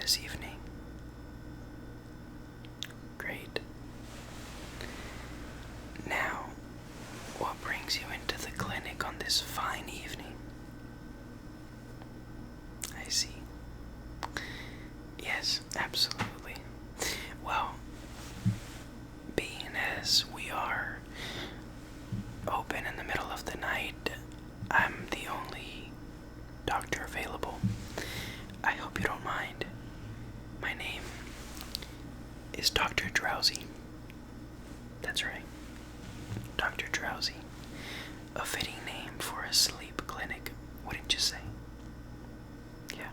this evening? Great. Now, what brings you into the clinic on this fine evening? I see. Yes, absolutely. Well, being as we are open in the middle of the night, I'm the only doctor available. I hope you don't mind. My name is Dr. Drowsy. That's right. Dr. Drowsy. A fitting name for a sleep clinic, wouldn't you say? Yeah.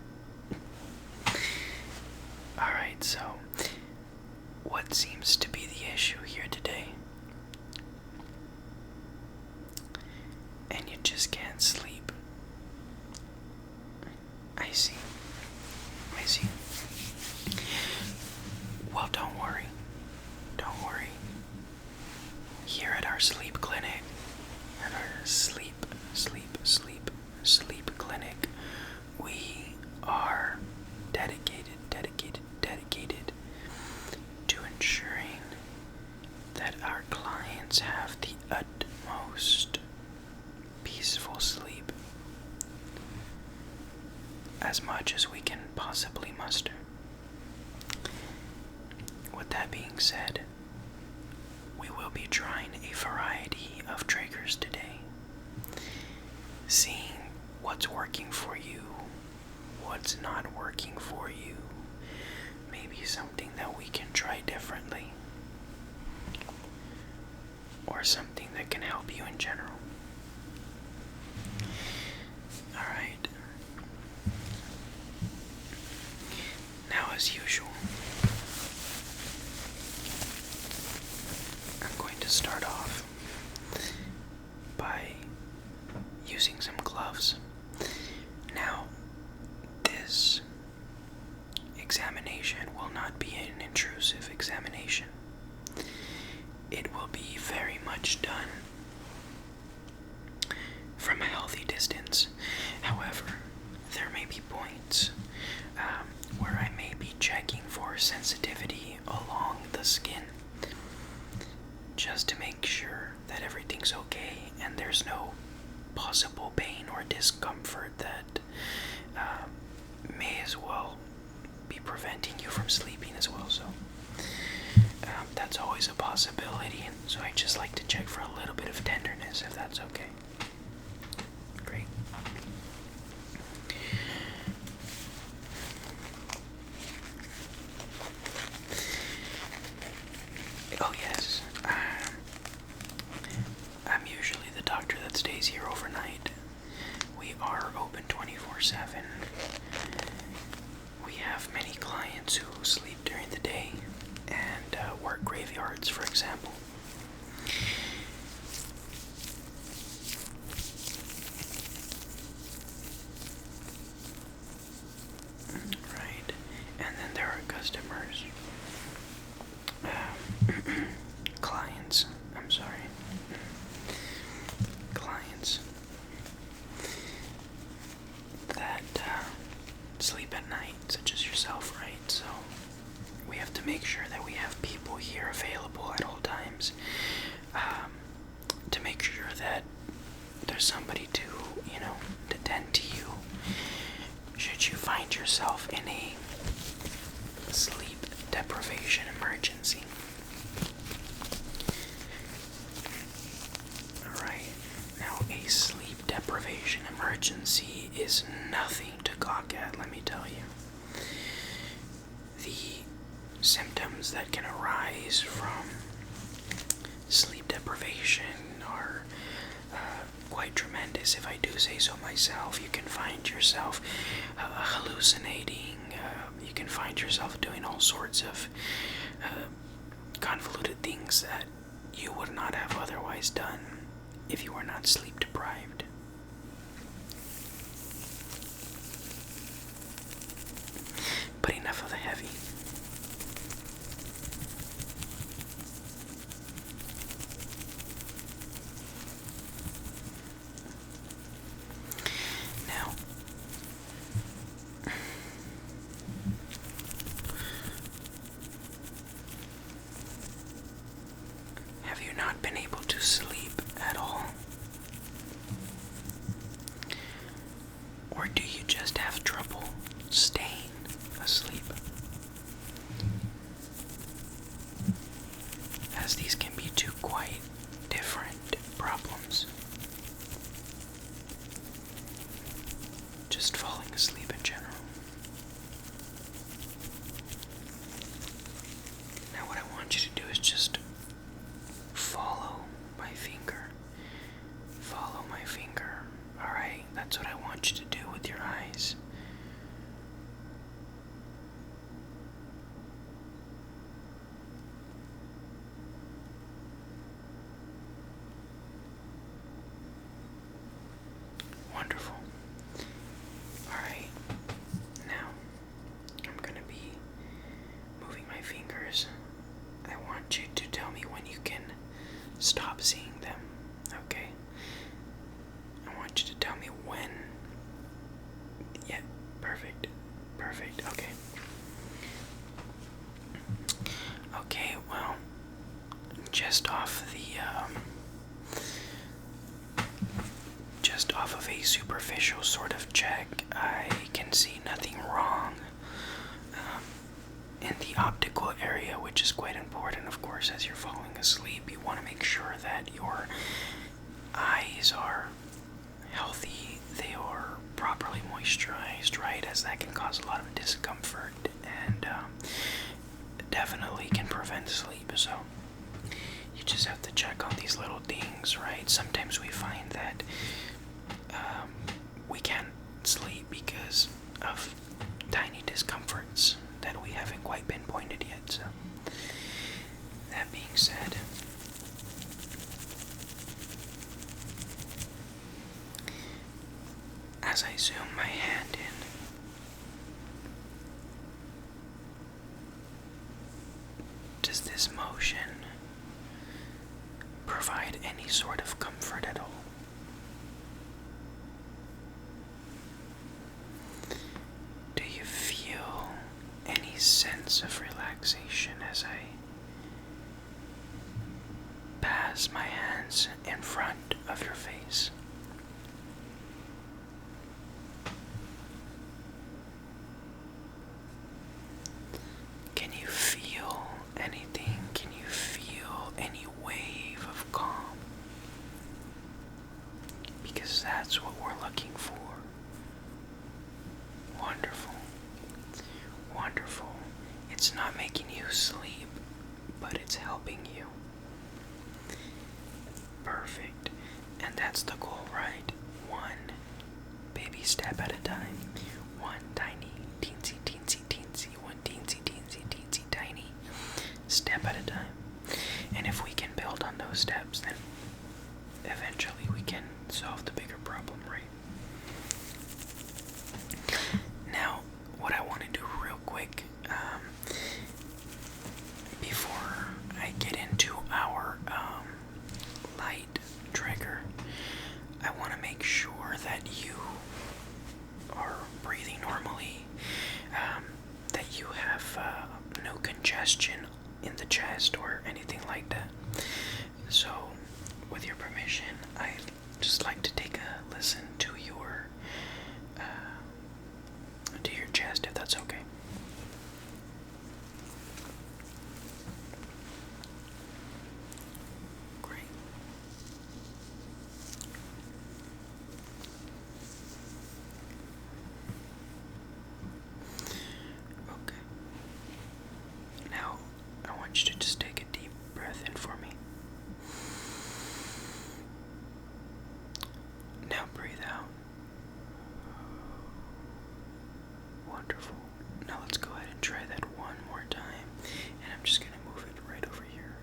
Alright, so what seems to be the issue here today? And you just can't sleep. I see. I see. Well, don't worry. Don't worry. Here at our sleep clinic, at our sleep clinic, we are dedicated to ensuring that our clients have the utmost peaceful sleep, as much as we can possibly muster. With that being said, we will be trying a variety of triggers today, seeing what's working for you, what's not working for you, maybe something that we can try differently, or something that can help you in general. Alright. Now, as usual, I'm going to start off by using some gloves. Now, this examination will not be an intrusive examination. It will be very much done from a healthy distance. However, there may be points where I may be checking for sensitivity along the skin, just to make sure that everything's okay and there's no possible pain or discomfort that may as well be preventing you from sleeping as well. So that's always a possibility, and so I just like to check for a little bit of tenderness, if that's okay. Great. Oh yes, I'm usually the doctor that stays here overnight. We are open 24/7. We have many clients who sleep during the day and work graveyards, for example. Right, and then there are customers. Clients, I'm sorry. Clients that sleep at night, such as yourself, right? So we have to make sure that we have people here available at all times, to make sure that there's somebody to tend to you should you find yourself in a sleep deprivation emergency. Alright, now a sleep deprivation emergency is nothing to gawk at, let me tell you. The symptoms that can arise from sleep deprivation are quite tremendous, if I do say so myself. You can find yourself hallucinating, you can find yourself doing all sorts of convoluted things that you would not have otherwise done if you were not sleep deprived. But enough of the heavy. Now, just off of a superficial sort of check, I can see nothing wrong in the optical area, which is quite important, of course. As you're falling asleep, you want to make sure that your eyes are healthy, they are properly moisturized, right, as that can cause a lot of discomfort and definitely can prevent sleep. So you just have to check on these little things, right? Sometimes we find that we can't sleep because of tiny discomforts that we haven't quite pinpointed yet. So that being said, as I zoom my hand in, does this motion provide any sort of comfort at all? Do you feel any sense of relaxation as I pass my hands in front of your face? Can you feel anything? Can you feel any wave of calm? Because that's what we're looking for. Wonderful. Wonderful. It's not making you sleep, but it's helping you. Perfect. And that's the goal, right? One baby step at a time. One tiny, teensy, teensy, teensy, one teensy, teensy, teensy, tiny step at a time. And if we can build on those steps, then eventually we can solve the bigger problem, right? Now, what I want to do real quick, before I get into our light trigger, I want to make sure that you are breathing normally, that you have no congestion in the chest or anything like that. So, with your permission, I'd just like to take a listen to your chest, if that's okay. Great. Okay. Now, I want you to just take a deep breath in for me. Now breathe out. Wonderful. Now let's go ahead and try that one more time. And I'm just going to move it right over here.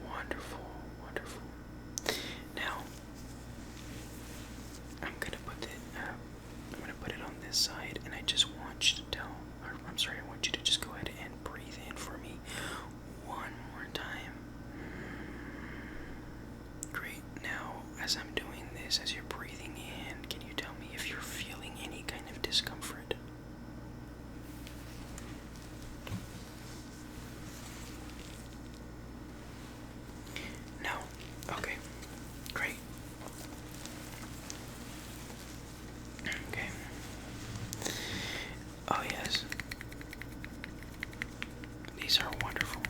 Wonderful. Wonderful. Now, I'm going to put it on this side, and I just want you to I want you to just go ahead and breathe in for me one more time. Great. Now, as I'm doing this, as you're breathing in, can you tell me if you're feeling any kind of discomfort? No? Okay. Great. Okay. Oh yes. These are wonderful.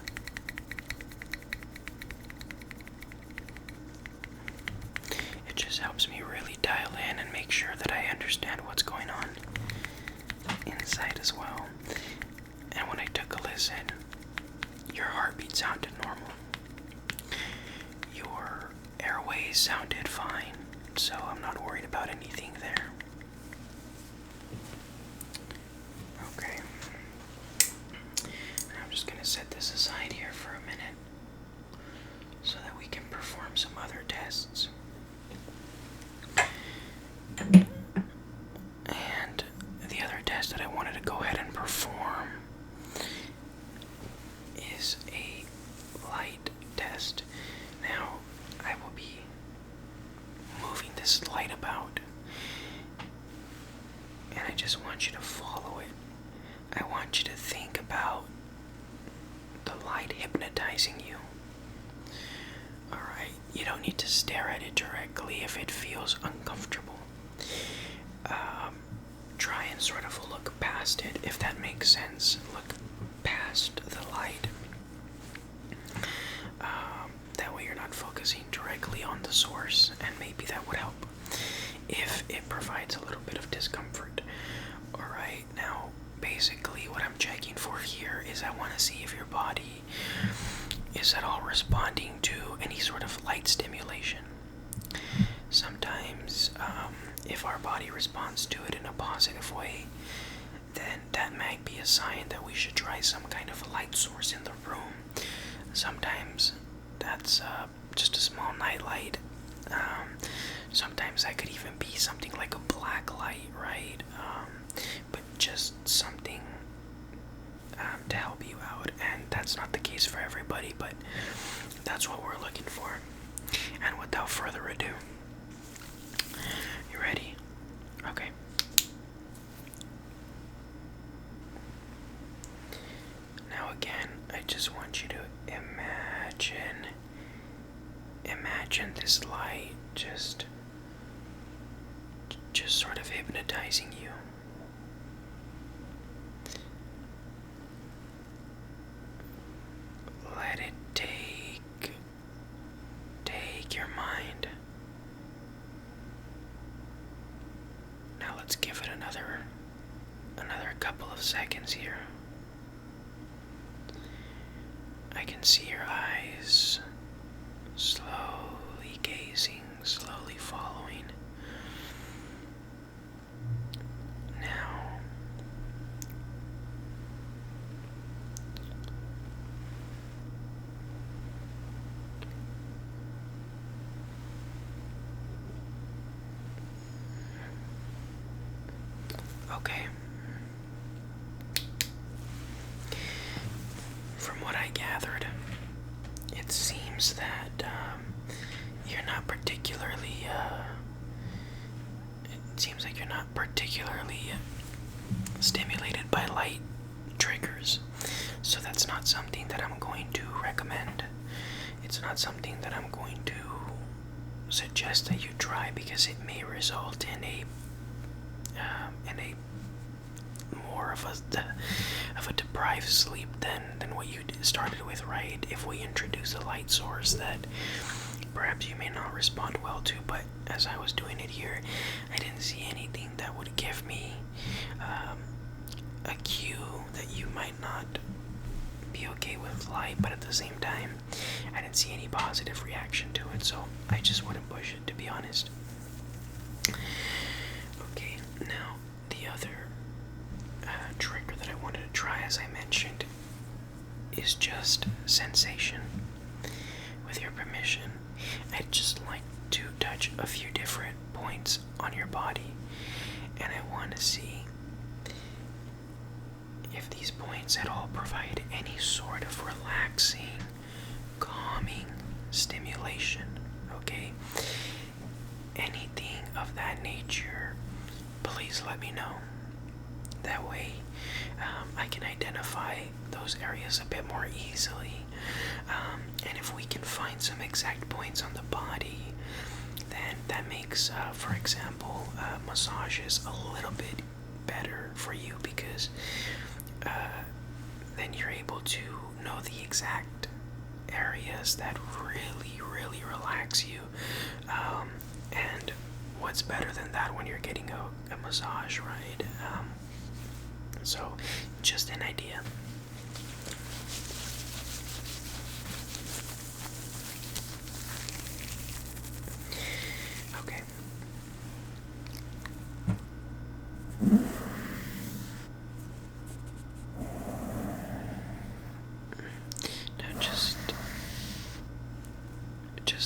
It just helps me really dial in and make sure that I understand what's going on inside as well. And when I took a listen, your heartbeat sounded normal. Your airways sounded fine, so I'm not worried about anything there. Okay. I'm just going to set this aside here for a minute so that we can perform some other tests. And the other test that I wanted to go ahead and perform is a light test. Now, I will be moving this light about, and I just want you to follow it I want you to think about the light hypnotizing you. Alright, you don't need to stare at it directly if it feels uncomfortable. Try and sort of look past it, if that makes sense. Look past the light. That way you're not focusing directly on the source, and maybe that would help if it provides a little bit of discomfort. Alright, now basically what I'm checking for here is I want to see if your body is at all responding to any sort of light stimulation. Sometimes if our body responds to it in a positive way, then that might be a sign that we should try some kind of light source in the room. Sometimes that's just a small nightlight. Sometimes that could even be something like a black light, right? But just something to help you out. And that's not the case for everybody, but that's what we're looking for. And without further ado, you ready? Okay. Now again, I just want you to imagine this light just sort of hypnotizing you. Let it take your mind. Now let's give it another couple of seconds here. I can see your eyes slowly gazing, slowly following. Now, okay. From what I gathered, it seems that you're not particularly, it seems like you're not particularly stimulated by light triggers. So that's not something that I'm going to recommend. It's not something that I'm going to suggest that you try, because it may result in a more of a deprived sleep than what you started with, right? If we introduce a light source that perhaps you may not respond well to, but as I was doing it here, I didn't see anything that would give me a cue that you might not be okay with light, but at the same time, I didn't see any positive reaction to it, so I just wouldn't push it, to be honest. Okay, now the other trigger that I wanted to try, as I mentioned, is just sensation. With your permission, I'd just like to touch a few different points on your body, and I want to see if these points at all provide any sort of relaxing, calming stimulation, okay? Anything of that nature, please let me know. That way, I can identify those areas a bit more easily. And if we can find some exact points on the body, then that makes, for example, massages a little bit better for you, because then you're able to know the exact areas that really, really relax you. And what's better than that when you're getting a massage, right? So, just an idea. Okay. Now just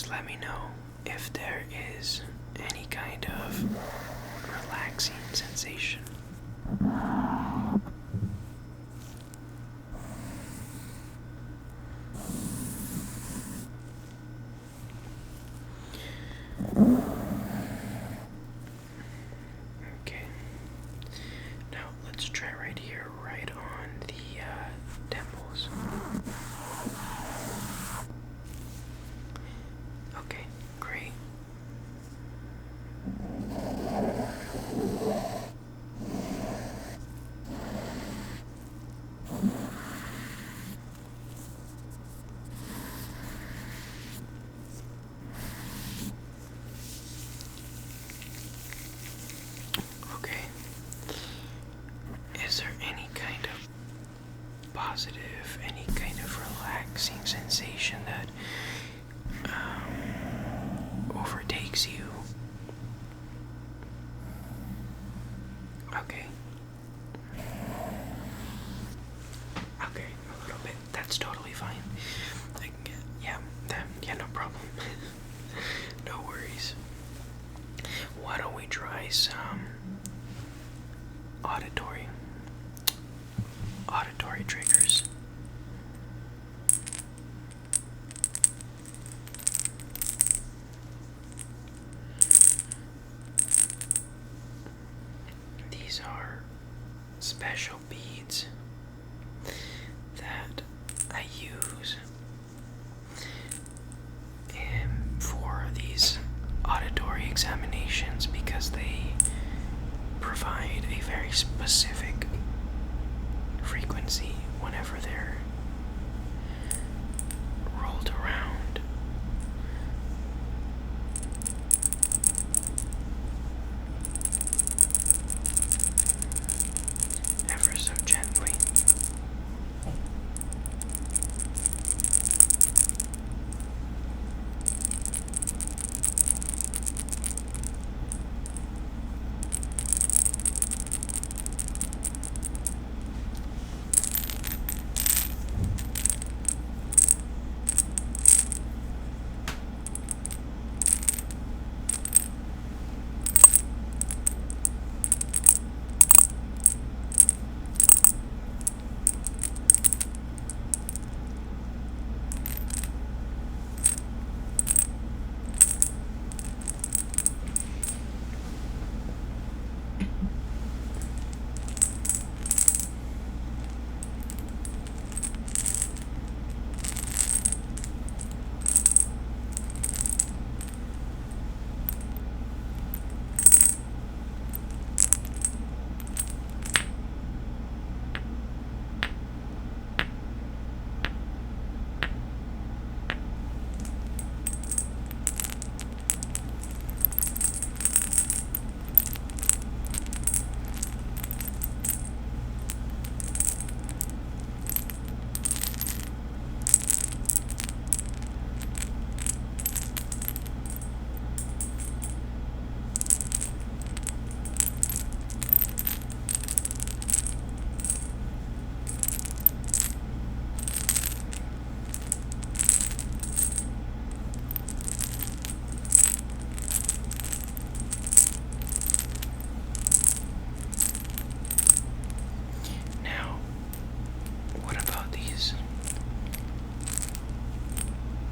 let me know if there is any kind of relaxing sensation. try some auditory triggers. These are special beads that I use for these auditory examinations because they provide a very specific frequency whenever they're rolled around. Ever so gently.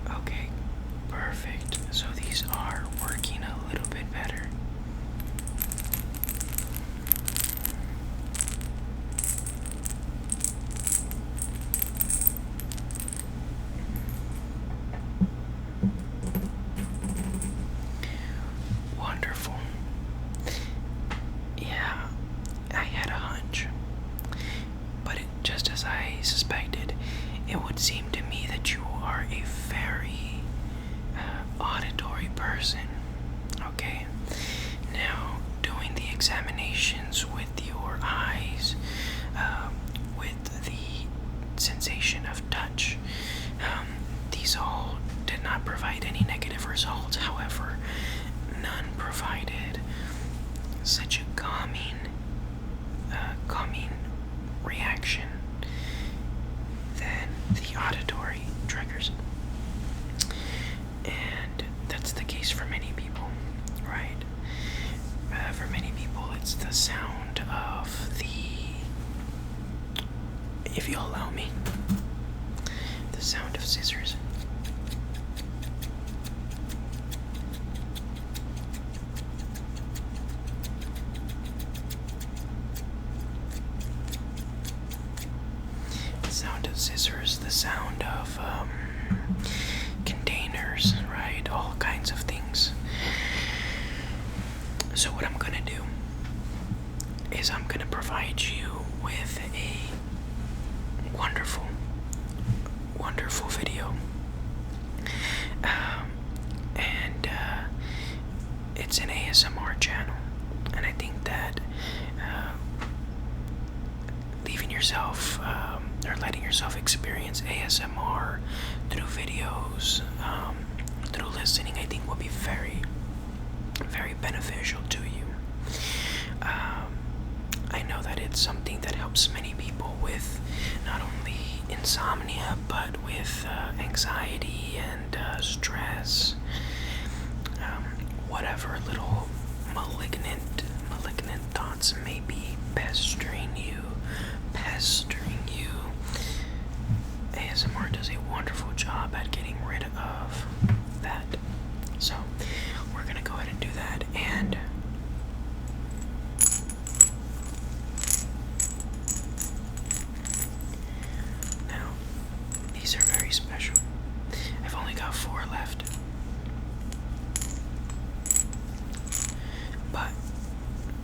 Okay, perfect. So these are working a little bit better. Wonderful. Yeah, I had a hunch. But just as I suspected, it would seem to me that you are a very auditory person. Okay? Now, doing the examinations with your eyes, with the sensation of touch, these all did not provide any negative results. However, none provided such a calming reaction than the auditory triggers. And that's the case for many people, right? For many people, it's the sound of if you'll allow me, the sound of scissors. Sound of scissors, the sound of containers, right? All kinds of things. So what I'm gonna do is I'm gonna provide you with a wonderful video. And it's an ASMR channel. And I think that leaving yourself or letting yourself experience ASMR through videos, through listening, I think will be very, very beneficial to you. I know that it's something that helps many people with not only insomnia, but with anxiety and stress, whatever little malignant pestering you, pestering you. ASMR does a wonderful job at getting rid of that. So we're gonna go ahead and do that. And now these are very special. I've only got 4 left, but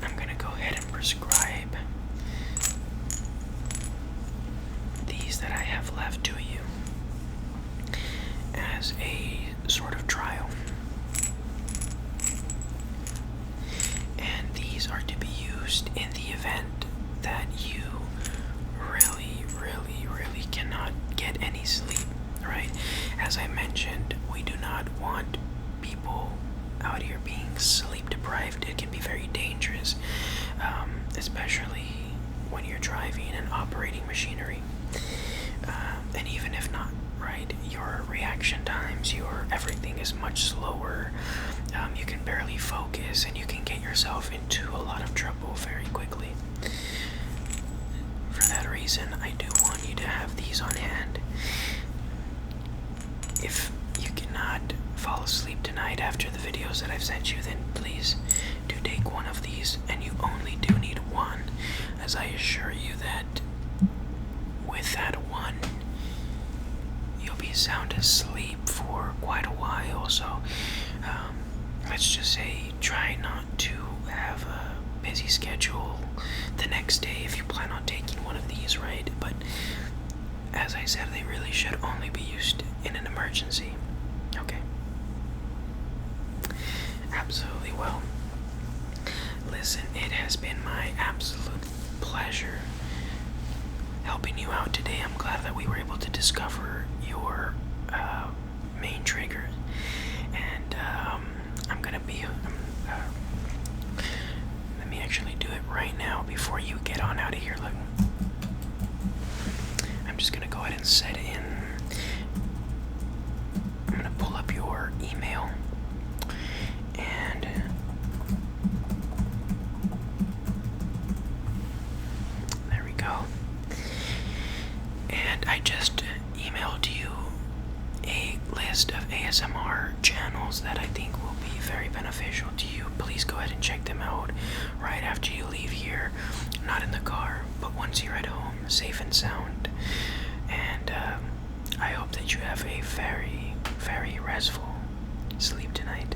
I'm gonna go ahead and prescribe these that I have left to you as a sort of trial. And these are to be used in the event that you really, really, really cannot get any sleep, right? As I mentioned, we do not want people out here being sleep deprived. It can be very dangerous, especially when you're driving and operating machinery. And even if not, right, your reaction times, your everything is much slower. You can barely focus, and you can get yourself into a lot of trouble very quickly. For that reason, I do want you to have these on hand. If you cannot fall asleep tonight after the videos that I've sent you, then please do take one of these, and you only do need one, as I assure you that with that one, you'll be sound asleep for quite a while. So let's just say try not to have a busy schedule the next day if you plan on taking one of these, right? But as I said, they really should only be used in an emergency. Okay. Absolutely. Well, listen, it has been my absolute pleasure helping you out today. I'm glad that we were able to discover your main trigger, and I'm gonna be let me actually do it right now before you get on out of here. Look, I'm just gonna go ahead and set in. I'm gonna pull up your email, and there we go. And I just emailed you a list of ASMR channels that I think will be very beneficial to you. Please go ahead and check them out right after you leave here. Not in the car, but once you're at home, safe and sound. And I hope that you have a very, very restful sleep tonight.